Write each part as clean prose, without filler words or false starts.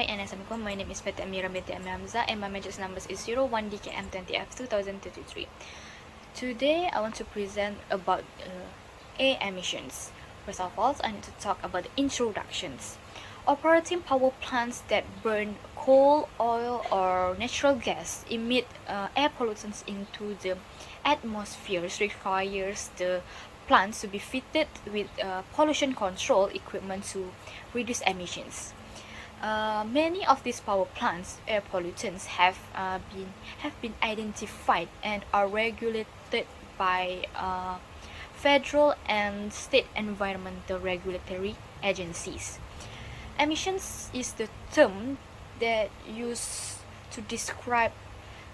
Hi and Assalamualaikum. My name is Fatih Amira binti Amir Hamza and my matrix numbers is 01DKM20F2023. Today I want to present about air emissions. First of all, I need to talk about the introductions. Operating power plants that burn coal, oil or natural gas emit air pollutants into the atmosphere requires the plants to be fitted with pollution control equipment to reduce emissions. Many of these power plants' air pollutants have been identified and are regulated by federal and state environmental regulatory agencies. Emissions is the term that used to describe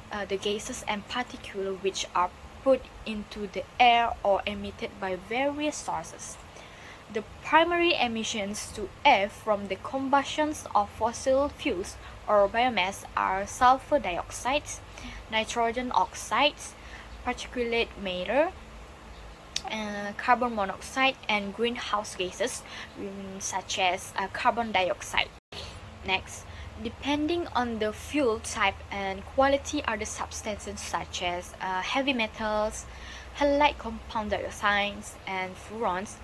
the gases and particles which are put into the air or emitted by various sources. The primary emissions to air from the combustions of fossil fuels or biomass are sulfur dioxide, nitrogen oxides, particulate matter, carbon monoxide, and greenhouse gases such as carbon dioxide. Next, depending on the fuel type and quality, other substances such as heavy metals, halide compound dioxides, and furans,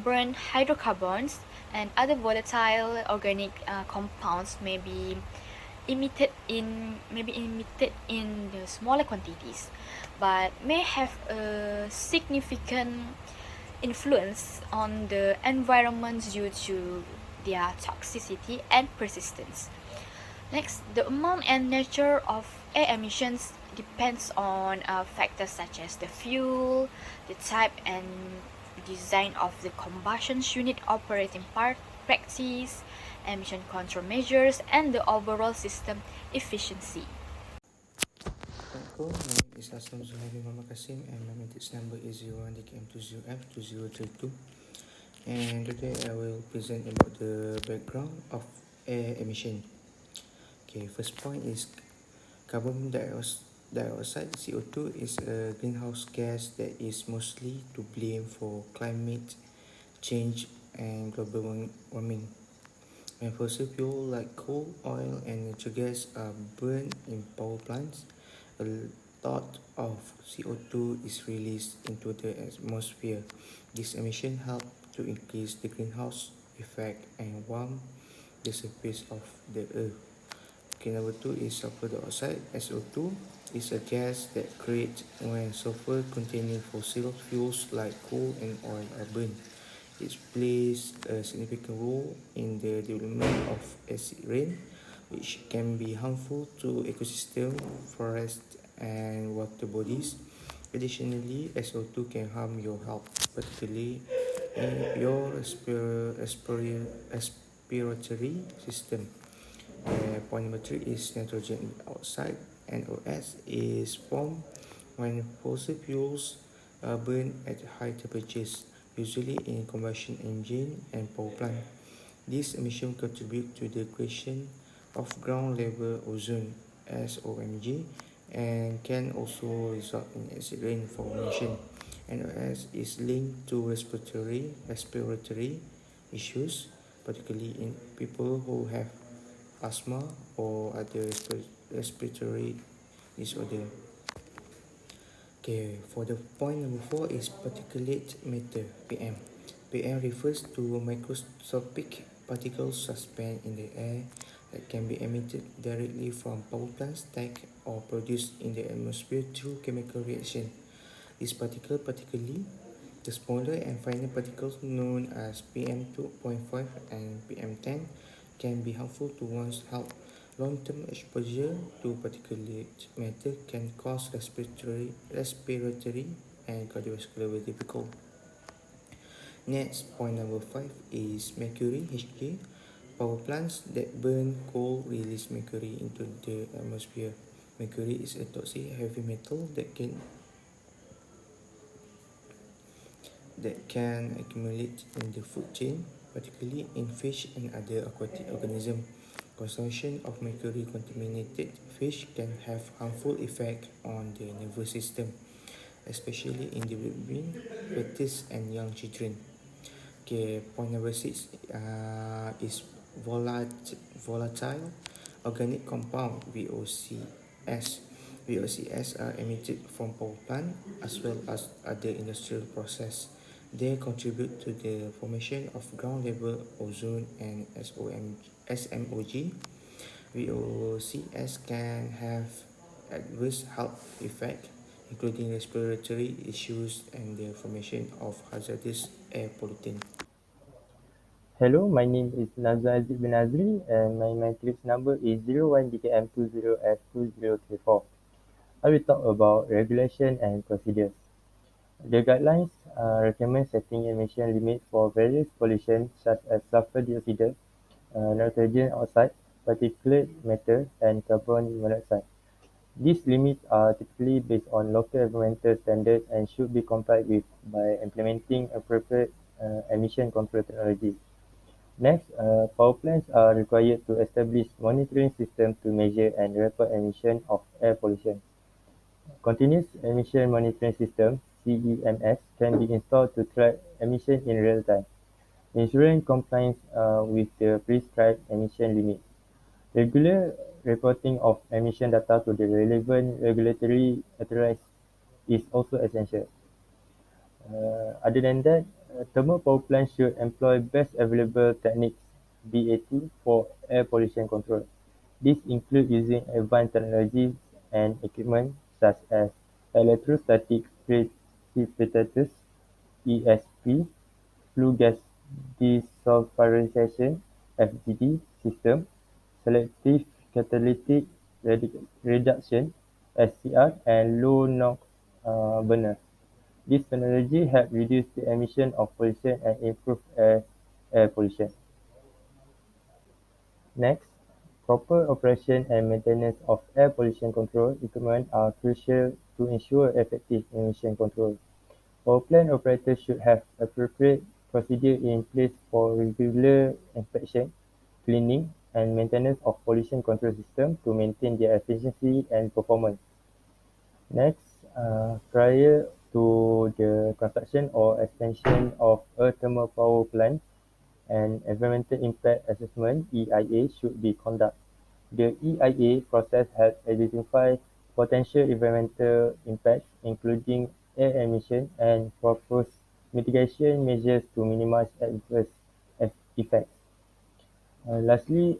burnt hydrocarbons, and other volatile organic compounds may be emitted in the smaller quantities, but may have a significant influence on the environment due to their toxicity and persistence. Next, the amount and nature of air emissions depends on factors such as the fuel, the type and design of the combustion unit operating practice, emission control measures, and the overall system efficiency. Assalamualaikum, my name is Hassan Zuhairi Muhammad Kasim and my matrix number is 01DKM20F2032. And today I will present about the background of air emission. Okay, first point is carbon dioxide CO2 is a greenhouse gas that is mostly to blame for climate change and global warming. When fossil fuel like coal, oil and natural gas are burned in power plants, a lot of CO2 is released into the atmosphere. This emission help to increase the greenhouse effect and warm the surface of the earth. Okay, number 2 is sulfur dioxide. SO2 is a gas that creates when sulfur containing fossil fuels like coal and oil are burned. It plays a significant role in the development of acid rain, which can be harmful to ecosystem, forests, and water bodies. Additionally, SO2 can harm your health, particularly in your respiratory system. Point number 3 is nitrogen oxide. NOx is formed when fossil fuels are burned at high temperatures, usually in combustion engine and power plant. This emission contribute to the creation of ground level ozone (SOMG) and can also result in acid rain formation. NOx is linked to respiratory issues, particularly in people who have asthma or other respiratory disorder. Okay, for the point number 4 is particulate matter (PM). PM refers to microscopic particles suspended in the air that can be emitted directly from power plants, tank, or produced in the atmosphere through chemical reaction. These particles, particularly the smaller and finer particles known as PM2.5 and PM10, can be harmful to one's health. Long-term exposure to particulate matter can cause respiratory and cardiovascular difficulty. Next, point number 5 is mercury (Hg). Power plants that burn coal release mercury into the atmosphere. Mercury is a toxic heavy metal that can accumulate in the food chain, particularly in fish and other aquatic organisms. Consumption of mercury-contaminated fish can have harmful effect on the nervous system, especially in developing fetus and young children. Okay, point number 6 is volatile organic compound VOCs. VOCs are emitted from power plant as well as other industrial process. They contribute to the formation of ground level ozone and SMOG. VOCs can have adverse health effects, including respiratory issues and the formation of hazardous air pollutant. Hello, my name is Nazar Aziz bin Azri and my matrix number is 01DKM20F2034. I will talk about regulation and procedures. The guidelines recommend setting emission limits for various pollution such as sulfur dioxide, nitrogen oxide, particulate matter, and carbon monoxide. These limits are typically based on local environmental standards and should be complied with by implementing appropriate emission control technology. Next, power plants are required to establish monitoring systems to measure and report emission of air pollution. Continuous emission monitoring system (CEMS) can be installed to track emission in real time, ensuring compliance with the prescribed emission limits. Regular reporting of emission data to the relevant regulatory authorities is also essential. Other than that, thermal power plants should employ best available techniques (BAT) for air pollution control. This includes using advanced technologies and equipment such as electrostatic precipitators (ESP), flue gas desulfurization (FGD) system, selective catalytic reduction (SCR), and low NOx burners. This technology helps reduce the emission of pollution and improve air pollution. Next, proper operation and maintenance of air pollution control equipment are crucial to ensure effective emission control. Power plant operators should have appropriate procedures in place for regular inspection, cleaning, and maintenance of pollution control systems to maintain their efficiency and performance. Next, prior to the construction or expansion of a thermal power plant, an environmental impact assessment (EIA) should be conducted. The EIA process helps identify potential environmental impacts, including air emission, and propose mitigation measures to minimize adverse effects. Lastly,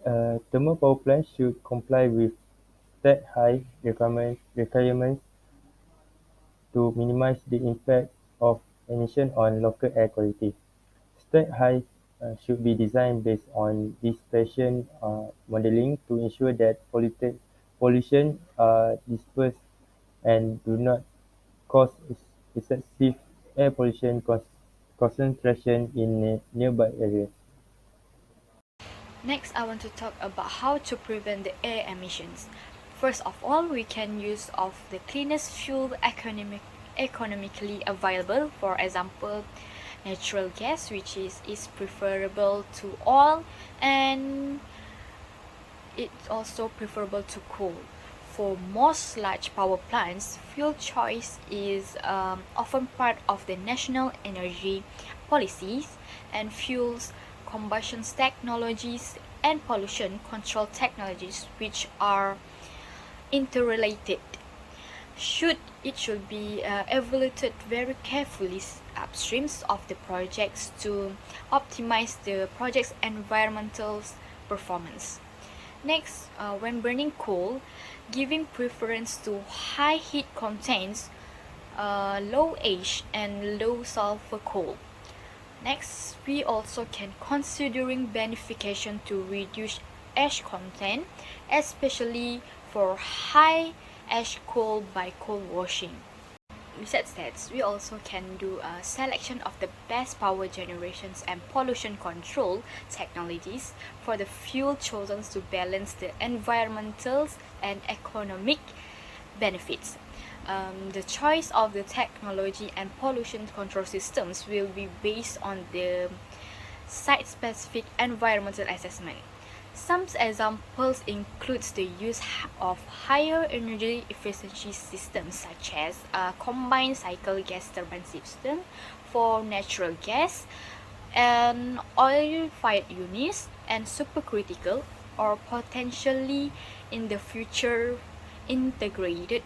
thermal power plants should comply with state-high requirements to minimize the impact of emission on local air quality. State highs should be designed based on dispersion modeling to ensure that pollution are dispersed and do not cause excessive air pollution concentration in nearby areas. Next, I want to talk about how to prevent the air emissions. First of all, we can use of the cleanest fuel economically available. For example, natural gas, which is preferable to oil, and it's also preferable to coal. For most large power plants, fuel choice is often part of the national energy policies, and fuels combustion technologies and pollution control technologies, which are interrelated. It should be evaluated very carefully upstreams of the projects to optimize the project's environmental performance. Next, when burning coal, giving preference to high heat contents, low ash and low sulfur coal. Next, we also can considering beneficiation to reduce ash content, especially for high ash coal by coal washing. Besides that, we also can do a selection of the best power generations and pollution control technologies for the fuel chosen to balance the environmental and economic benefits. The choice of the technology and pollution control systems will be based on the site-specific environmental assessment. Some examples include the use of higher energy efficiency systems such as a combined cycle gas turbine system for natural gas and oil-fired units and supercritical, or potentially in the future integrated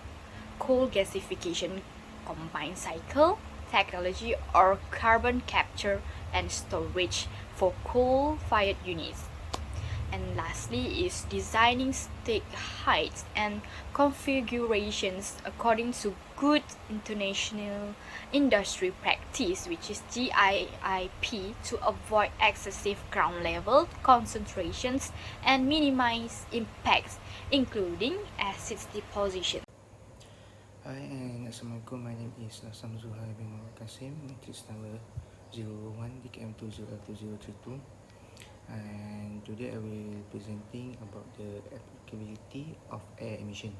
coal gasification combined cycle technology or carbon capture and storage for coal-fired units. And lastly is designing stick heights and configurations according to good international industry practice, which is GIIP, to avoid excessive ground level concentrations and minimize impacts including acid deposition. Hi and Assalamualaikum. My name is Samzuhai bin Qasim, matrix number 01 DKM202032. And today I will presenting about the applicability of air emission.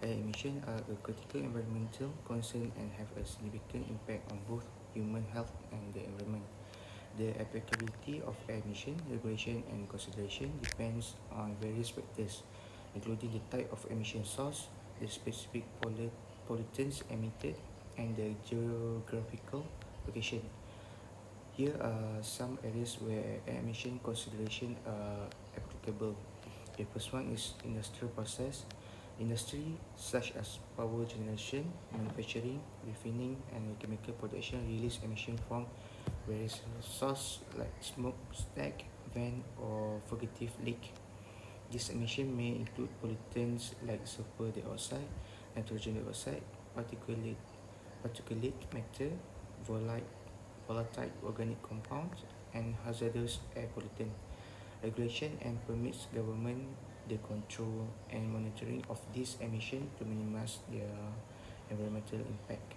Air emission are a critical environmental concern and have a significant impact on both human health and the environment. The applicability of air emission regulation and consideration depends on various factors, including the type of emission source, the specific pollutants emitted, and the geographical location. Here are some areas where air emission consideration are applicable. The first one is industrial process. Industry such as power generation, manufacturing, refining, and chemical production release emission from various sources like smoke, stack, vent, or fugitive leak. This emission may include pollutants like sulfur dioxide, nitrogen dioxide, particulate matter, volatile organic compounds, and hazardous air pollutant. Regulation and permits government the control and monitoring of these emissions to minimize their environmental impact.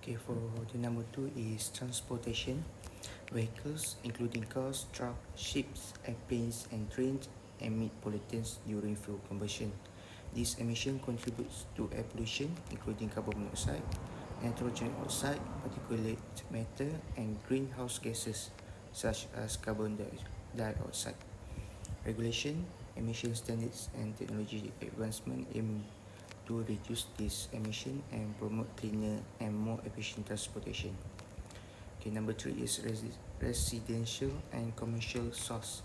Okay, for the number two is transportation. Vehicles, including cars, trucks, ships, airplanes, and trains, emit pollutants during fuel combustion. This emission contributes to air pollution, including carbon monoxide, nitrogen oxide, particulate matter, and greenhouse gases, such as carbon dioxide. Regulation, emission standards, and technology advancement aim to reduce this emission and promote cleaner and more efficient transportation. Okay, number three is residential and commercial source.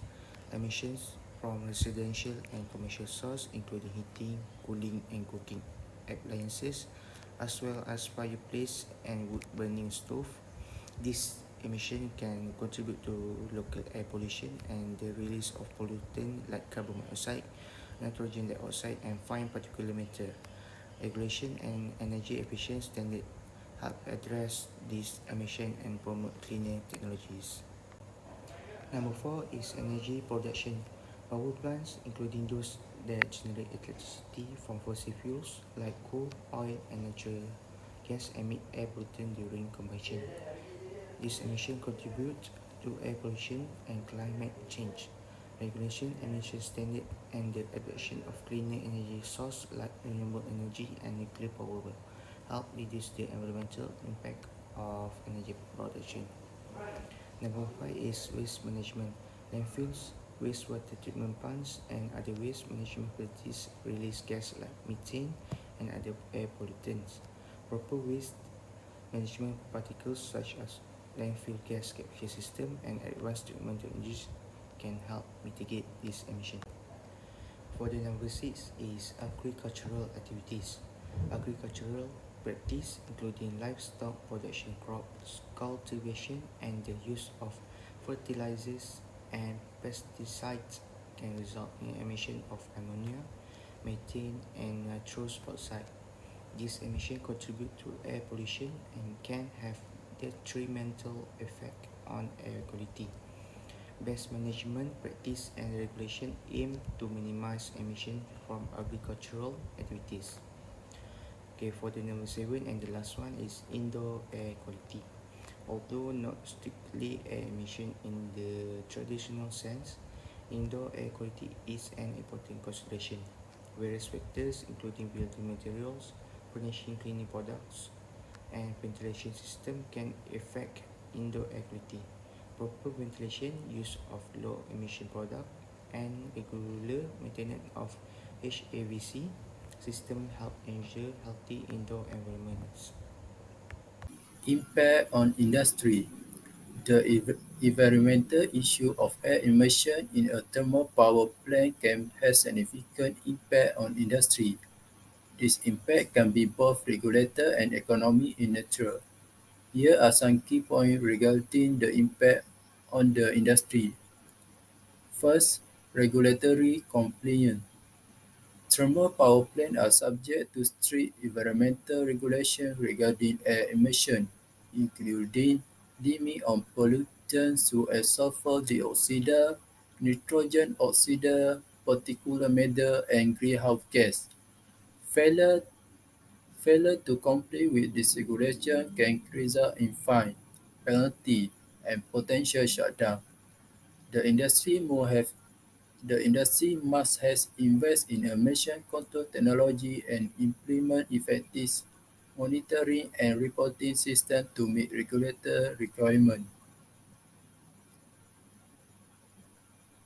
Emissions from residential and commercial source, including heating, cooling, and cooking appliances, as well as fireplace and wood burning stove. This emission can contribute to local air pollution and the release of pollutants like carbon monoxide, nitrogen dioxide, and fine particulate matter. Regulation and energy efficient standards help address this emission and promote cleaner technologies. Number four is energy production. Power plants, including those that generate electricity from fossil fuels like coal, oil, and natural gas, emit air pollutant during combustion. This emission contributes to air pollution and climate change. Regulation, emission standard, and the adoption of cleaner energy sources like renewable energy and nuclear power will help reduce the environmental impact of energy production. Number five is waste management. Landfills, wastewater treatment plants, and other waste management facilities release gas like methane and other air pollutants. Proper waste management particles such as landfill gas capture system and advanced treatment technologies can help mitigate this emission. For the number six is agricultural activities. Agricultural practice, including livestock production, crops cultivation, and the use of fertilizers and pesticides, can result in emission of ammonia, methane, and nitrous oxide. These emissions contribute to air pollution and can have detrimental effect on air quality. Best management practice and regulation aim to minimize emission from agricultural activities. Okay, for the number seven and the last one is indoor air quality. Although not strictly air emission in the traditional sense, indoor air quality is an important consideration. Various factors, including building materials, furnishing cleaning products, and ventilation system, can affect indoor air quality. Proper ventilation, use of low emission product, and regular maintenance of HVAC system help ensure healthy indoor environments. Impact on industry. The environmental issue of air emission in a thermal power plant can have significant impact on industry. This impact can be both regulatory and economic in nature. Here are some key points regarding the impact on the industry. First, regulatory compliance. Thermal power plants are subject to strict environmental regulations regarding air emission, including limits on pollutants such as sulfur dioxide, nitrogen oxide, particulate matter, and greenhouse gas. Failure Failure to comply with this regulation can result in fine, penalty, and potential shutdown. The industry must have the industry must has invest in emission control technology and implement effective monitoring and reporting system to meet regulator requirements.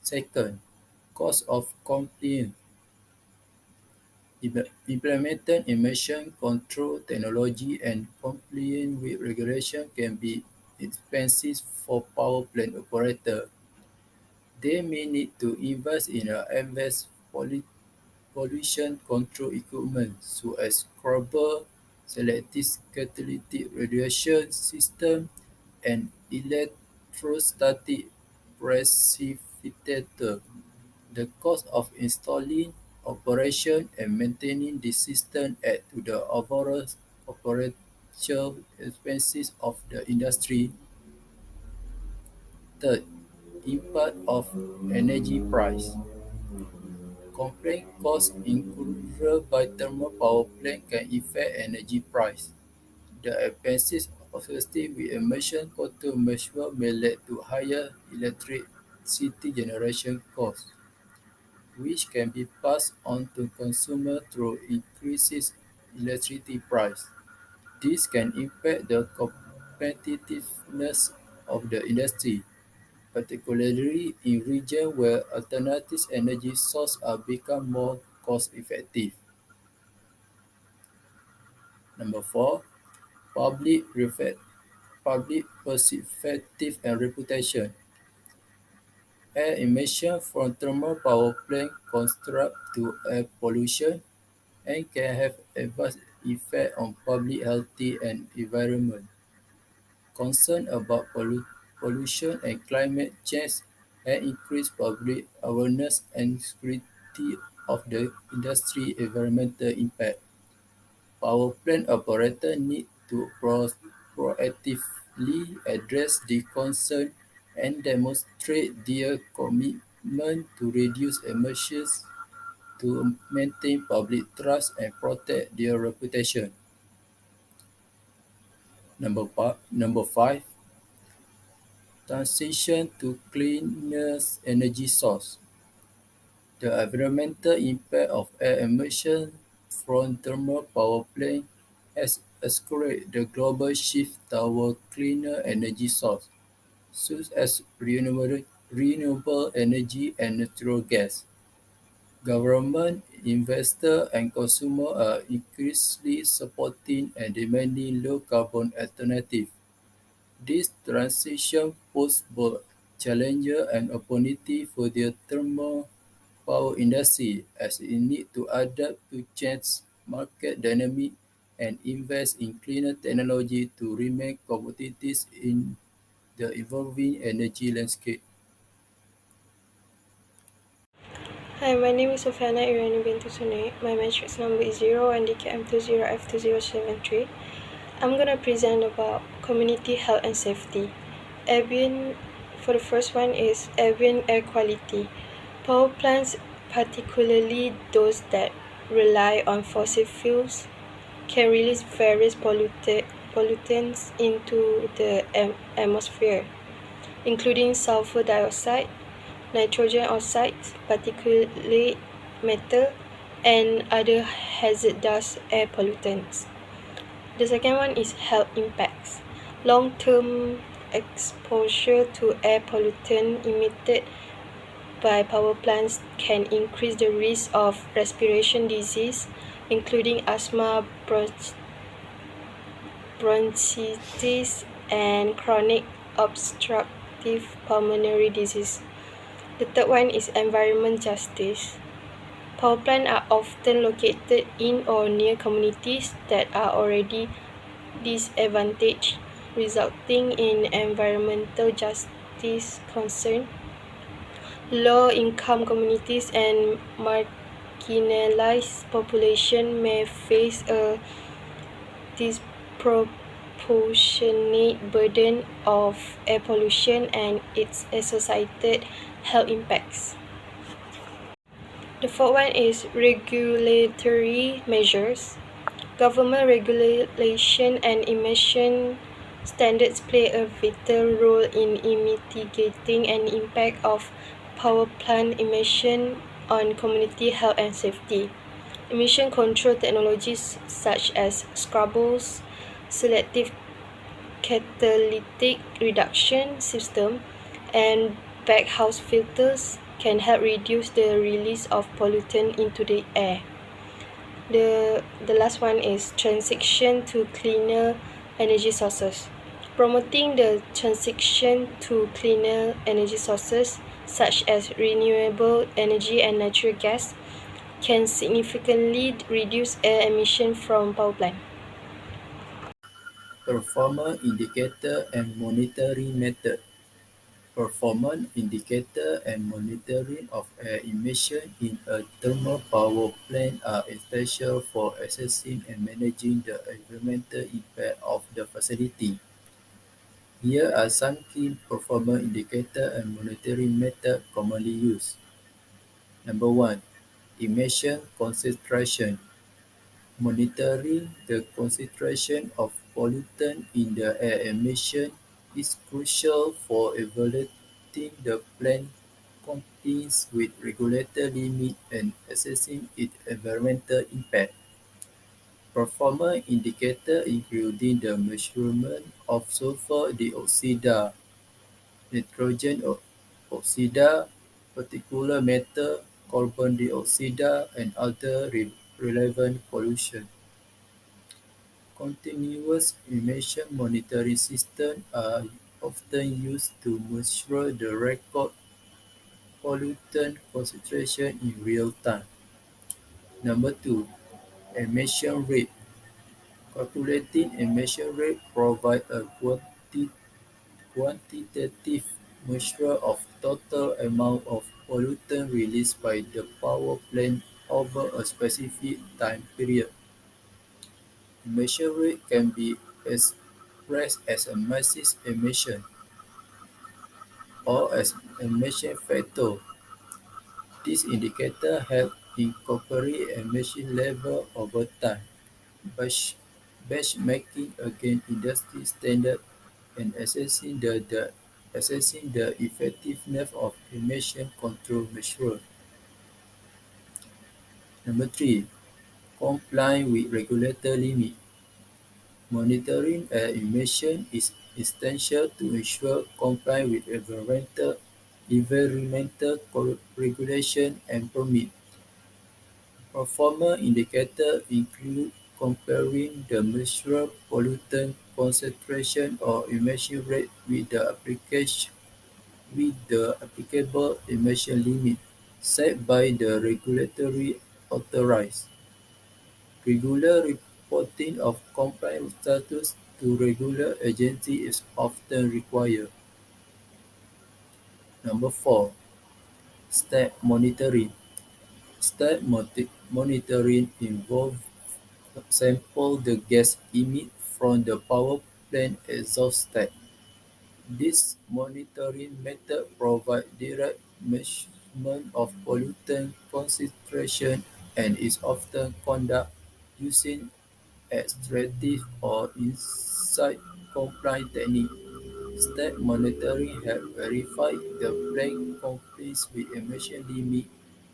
Second, cost of compliance. Implementing emission control technology and complying with regulation can be expensive for power plant operators. They may need to invest in advanced pollution control equipment such as scrubber, selective catalytic radiation system, and electrostatic precipitator. The cost of installing, operation, and maintaining the system add to the overall operational expenses of the industry. Third, impact of energy price. Complex costs incurred by thermal power plant can affect energy price. The expenses associated with emission control measures may lead to higher electricity generation costs, which can be passed on to consumers through increased electricity price. This can impact the competitiveness of the industry, particularly in regions where alternative energy sources are become more cost-effective. Number four, public perspective and reputation. Air emission from thermal power plant contribute to air pollution and can have adverse effects on public health and environment. Concern about pollution and climate change have increased public awareness and scrutiny of the industry's environmental impact. Power plant operators need to proactively address the concern and demonstrate their commitment to reduce emissions to maintain public trust and protect their reputation. Number five, transition to cleaner energy source. The environmental impact of air emission from thermal power plants has accelerated the global shift toward cleaner energy sources, such as renewable energy and natural gas. Government, investors, and consumers are increasingly supporting and demanding low-carbon alternatives. This transition poses both challenges and opportunities for the thermal power industry as it needs to adapt to changed market dynamics and invest in cleaner technology to remain competitive in the evolving energy landscape. Hi, my name is Sofiana Irani binti Sunay. My matrix number is 0 and DKM20F2073. I'm gonna present about community health and safety. Ambient, for the first one is ambient air quality. Power plants, particularly those that rely on fossil fuels, can release various pollutants into the atmosphere, including sulfur dioxide, nitrogen oxides, particulate matter, and other hazardous air pollutants. The second one is health impacts. Long-term exposure to air pollutant emitted by power plants can increase the risk of respiration disease, including asthma, bronchitis, and chronic obstructive pulmonary disease. The third one is environment justice. Power plants are often located in or near communities that are already disadvantaged, resulting in environmental justice concern. Low-income communities and marginalized population may face a disproportionate burden of air pollution and its associated health impacts. The fourth one is regulatory measures. Government regulation and emission standards play a vital role in mitigating any impact of power plant emission on community health and safety. Emission control technologies such as scrubbles, selective catalytic reduction system, and baghouse filters can help reduce the release of pollutant into the air. The last one is transition to cleaner energy sources. Promoting the transition to cleaner energy sources such as renewable energy and natural gas can significantly reduce air emission from power plant. Performance indicator and monitoring method. Performance indicator and monitoring of air emission in a thermal power plant are essential for assessing and managing the environmental impact of the facility. Here are some key performance indicator and monitoring method commonly used. Number one, emission concentration. Monitoring the concentration of pollutant in the air emission is crucial for evaluating the plant compliance with regulator limits and assessing its environmental impact. Performance indicators including the measurement of sulfur dioxide, nitrogen oxide, particulate matter, carbon dioxide, and other relevant pollution. Continuous emission monitoring systems are often used to measure the record pollutant concentration in real time. Number two, emission rate. Calculating emission rate provides a quantitative measure of total amount of pollutant released by the power plant over a specific time period. Emission rate can be expressed as a mass emission or as emission factor. This indicator helps incorporate emission level over time, bench- benchmarking against industry standards and assessing the effectiveness of emission control measures. Number three, complying with regulator limits. Monitoring air emission is essential to ensure compliance with environmental regulation and permits. Performance indicators include comparing the measured pollutant concentration or emission rate with the applicable emission limit set by the regulatory authorities. Regular reporting of compliance status to regular agencies is often required. Number four, step monitoring. Step monitoring involves sample the gas emitted from the power plant exhaust stack. This monitoring method provides direct measurement of pollutant concentration and is often conducted using extractive or in-site compliance techniques. Step monitoring helps verify the plant complies with emission limits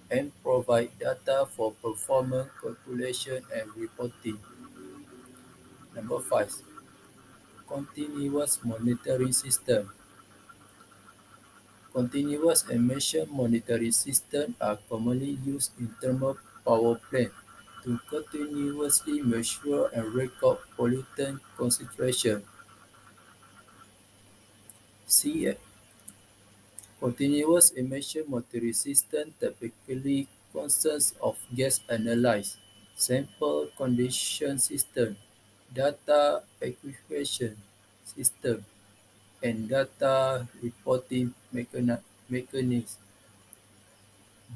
and provide data for performance calculation and reporting. Number five, continuous monitoring system. Continuous emission monitoring systems are commonly used in thermal power plants to continuously measure and record pollutant concentration. C. Continuous emission monitoring system typically consists of gas analysis, sample condition system, data acquisition system, and data reporting mechanism.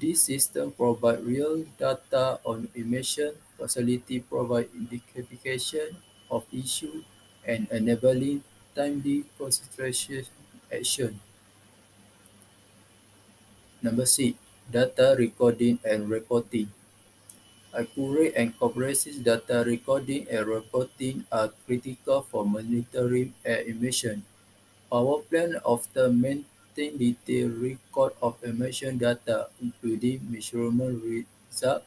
These systems provide real data on emission, facility provide indication of issue, and enabling timely concentration action. Number six, data recording and reporting. Accurate and comprehensive data recording and reporting are critical for monitoring air emission. Power plants often maintain detailed record of emission data, including measurement results,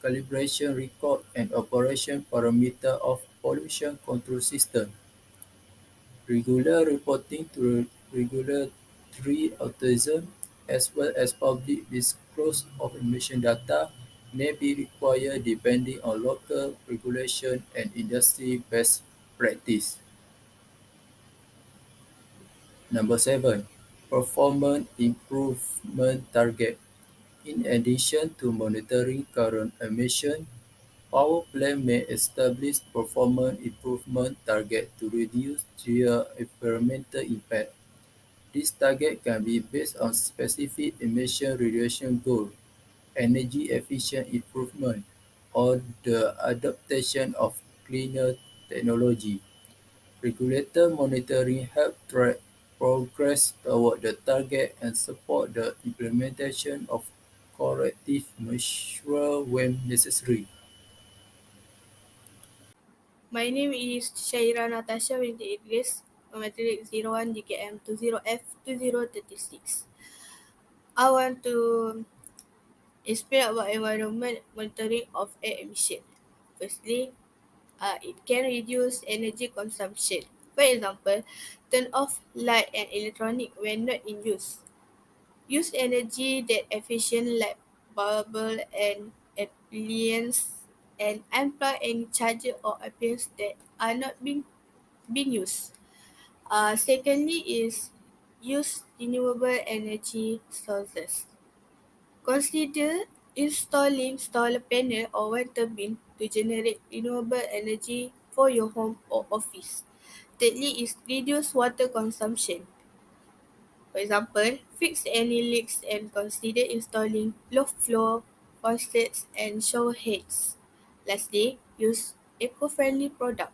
calibration record, and operation parameters of pollution control system. Regular reporting to regulatory authorities, as well as public disclosure of emission data, may be required depending on local regulation and industry best practice. Number seven, performance improvement target. In addition to monitoring current emission, power plant may establish performance improvement target to reduce their environmental impact. This target can be based on specific emission reduction goals, energy efficient improvement, or the adoption of cleaner technology. Regulator monitoring helps track progress toward the target and support the implementation of corrective measures when necessary. My name is Shaira Natasha binti Idris, Matric 01 DKM 20F2036. I want to explain about environment monitoring of air emission. Firstly, it can reduce energy consumption. For example, turn off light and electronic when not in use. Use energy that efficient like bulb and appliance and unplug any charger or appliance that are not being used. Secondly is use renewable energy sources. Consider installing solar panel or wind turbine to generate renewable energy for your home or office. Thirdly is reduce water consumption. For example, fix any leaks and consider installing low flow faucets and shower heads. Lastly, use eco-friendly product.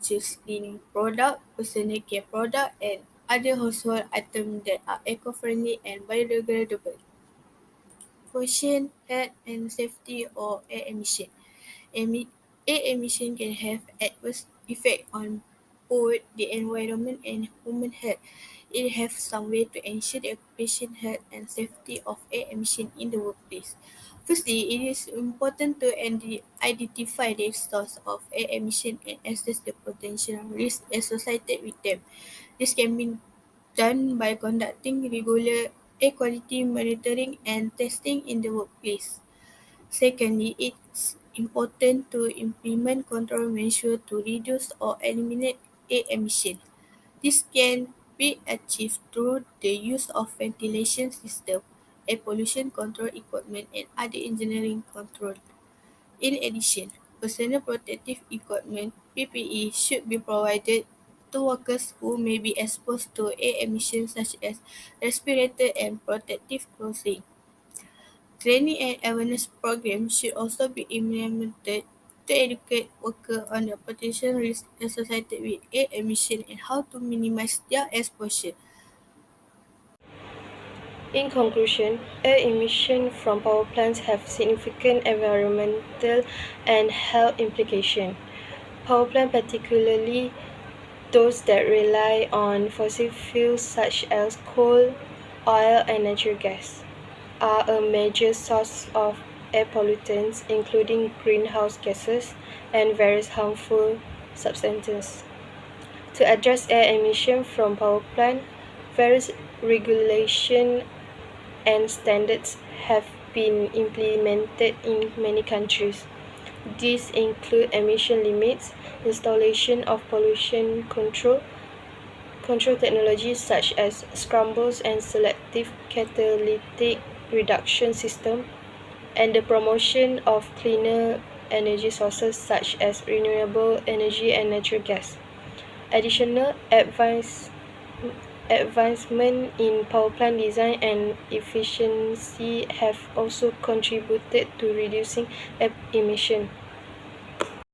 Choose cleaning product, personal care product, and other household items that are eco-friendly and biodegradable. Question: health and safety or air emission. Air emission can have adverse effect on both the environment and human health. It has some way to ensure the occupation health and safety of air emission in the workplace. Firstly, it is important to identify the source of air emission and assess the potential risks associated with them. This can be done by conducting regular air quality monitoring and testing in the workplace. Secondly, it's important to implement control measures to reduce or eliminate air emission. This can be achieved through the use of ventilation system, air pollution control equipment, and other engineering control. In addition, personal protective equipment (PPE) should be provided to workers who may be exposed to air emissions such as respirator and protective clothing. Training and awareness programs should also be implemented to educate workers on the potential risks associated with air emission and how to minimize their exposure. In conclusion, air emissions from power plants have significant environmental and health implications. Power plants, particularly those that rely on fossil fuels such as coal, oil, and natural gas, are a major source of air pollutants, including greenhouse gases and various harmful substances. To address air emission from power plants, various regulations and standards have been implemented in many countries. These include emission limits, installation of pollution control control technologies such as scrambles and selective catalytic reduction system, and the promotion of cleaner energy sources such as renewable energy and natural gas. Additional advancement in power plant design and efficiency have also contributed to reducing emission.